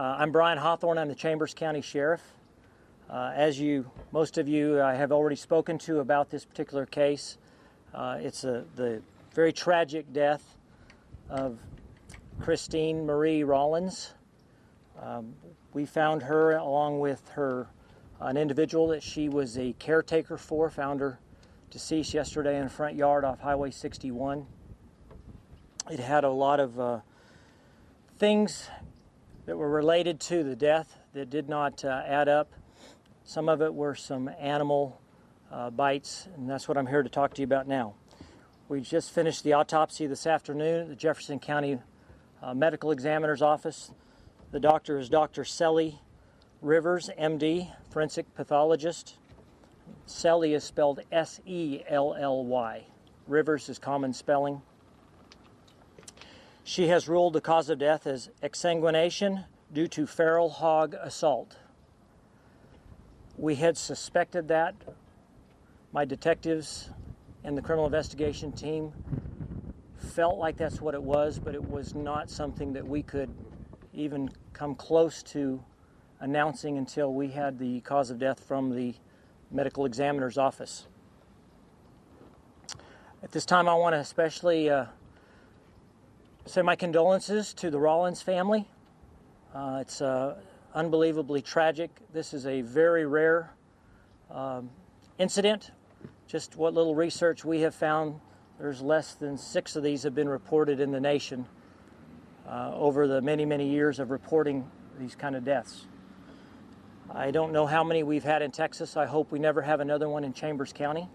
I'm Brian Hawthorne. I'm the Chambers County Sheriff. Most of you I have already spoken to about this particular case. It's the very tragic death of Christine Marie Rollins. We found her along with an individual that she was a caretaker for, found her deceased yesterday in the front yard off Highway 61. It had a lot of things that were related to the death that did not add up. Some of it were some animal bites, and that's what I'm here to talk to you about now. We just finished the autopsy this afternoon at the Jefferson County Medical Examiner's Office. The doctor is Dr. Selly Rivers, MD, forensic pathologist. Selly is spelled S-E-L-L-Y. Rivers is common spelling. She has ruled the cause of death as exsanguination due to feral hog assault. We had suspected that. My detectives and the criminal investigation team felt like that's what it was, but it was not something that we could even come close to announcing until we had the cause of death from the medical examiner's office. At this time, I want to especially send my condolences to the Rollins family. It's unbelievably tragic. This is a very rare incident. Just what little research we have found, there's less than 6 of these have been reported in the nation over the many, many years of reporting these kind of deaths. I don't know how many we've had in Texas. I hope we never have another one in Chambers County.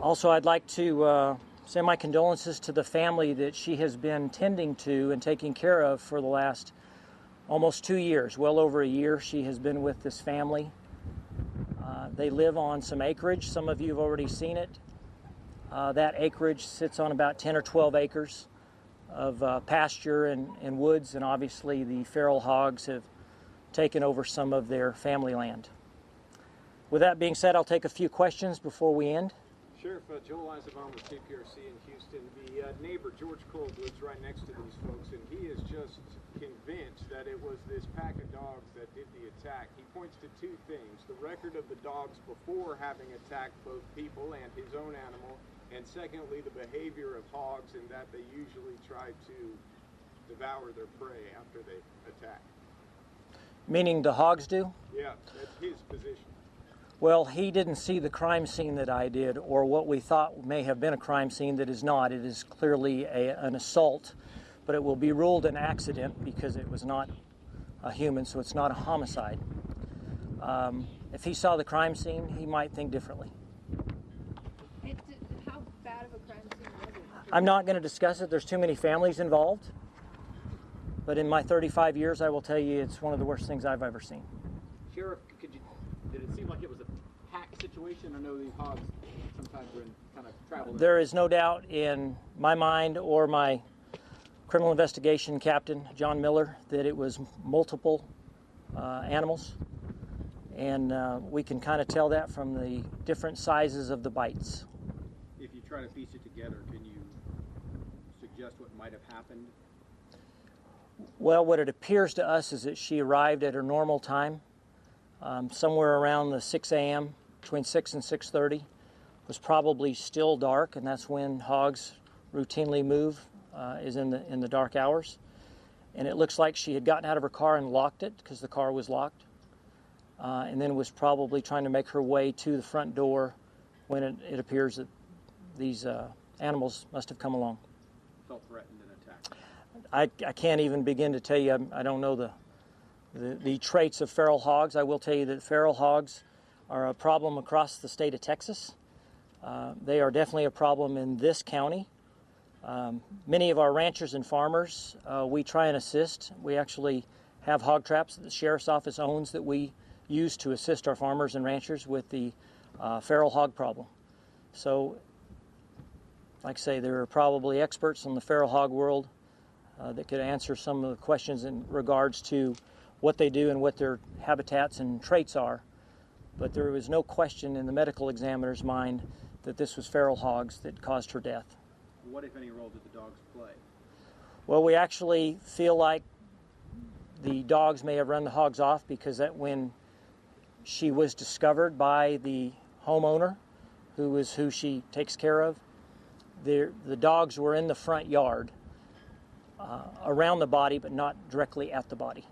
Also, I'd like to send my condolences to the family that she has been tending to and taking care of for the last almost 2 years. Well over a year she has been with this family. They live on some acreage. Some of you have already seen it. That acreage sits on about 10 or 12 acres of pasture and woods, and obviously the feral hogs have taken over some of their family land. With that being said, I'll take a few questions before we end. Sheriff Joel Eisenbaum with KPRC in Houston. The neighbor, George Cole, lives right next to these folks, and he is just convinced that it was this pack of dogs that did the attack. He points to 2 things: the record of the dogs before having attacked both people and his own animal, and secondly, the behavior of hogs in that they usually try to devour their prey after they attack. Meaning the hogs do? Yeah, that's his position. Well, he didn't see the crime scene that I did, or what we thought may have been a crime scene that is not. It is clearly an assault, but it will be ruled an accident because it was not a human, so it's not a homicide. If he saw the crime scene, he might think differently. How bad of a crime scene was it? I'm not going to discuss it. There's too many families involved. But in my 35 years, I will tell you it's one of the worst things I've ever seen. Sheriff, did it seem like it was a pack situation? I know these hogs sometimes are in kind of travel. There is no doubt in my mind or my criminal investigation captain, John Miller, that it was multiple animals. And we can kind of tell that from the different sizes of the bites. If you try to piece it together, can you suggest what might have happened? Well, what it appears to us is that she arrived at her normal time, somewhere around the 6 a.m., between 6 and 6:30. It was probably still dark, and that's when hogs routinely move, is in the dark hours. And it looks like she had gotten out of her car and locked it because the car was locked, and then was probably trying to make her way to the front door when it appears that these animals must have come along. Felt threatened and attacked. I can't even begin to tell you. I don't know the traits of feral hogs. I will tell you that feral hogs are a problem across the state of Texas. They are definitely a problem in this county. Many of our ranchers and farmers, we try and assist. We actually have hog traps that the sheriff's office owns that we use to assist our farmers and ranchers with the feral hog problem. So, like I say, there are probably experts in the feral hog world that could answer some of the questions in regards to what they do and what their habitats and traits are. But there was no question in the medical examiner's mind that this was feral hogs that caused her death. What, if any, role did the dogs play? Well, we actually feel like the dogs may have run the hogs off, because that when she was discovered by the homeowner, who she takes care of, the dogs were in the front yard around the body, but not directly at the body.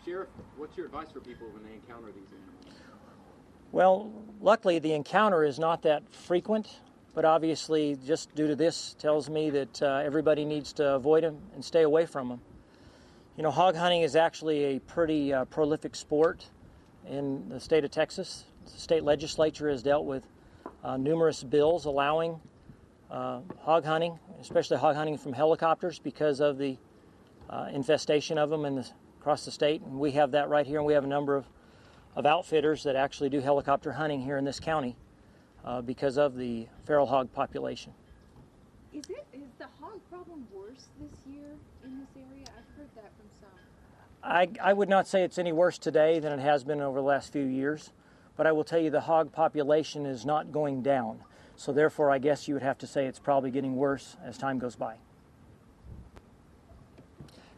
Sheriff, what's your advice for people when they encounter these animals? Well, luckily the encounter is not that frequent, but obviously just due to this tells me that everybody needs to avoid them and stay away from them. You know, hog hunting is actually a pretty prolific sport in the state of Texas. The state legislature has dealt with numerous bills allowing hog hunting, especially hog hunting from helicopters, because of the infestation of them across the state. And we have that right here, and we have a number of outfitters that actually do helicopter hunting here in this county because of the feral hog population. Is the hog problem worse this year in this area? I've heard that from some. I would not say it's any worse today than it has been over the last few years, but I will tell you the hog population is not going down. So therefore, I guess you would have to say it's probably getting worse as time goes by.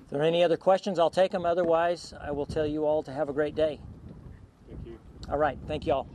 If there are any other questions, I'll take them. Otherwise, I will tell you all to have a great day. Thank you. All right. Thank you all.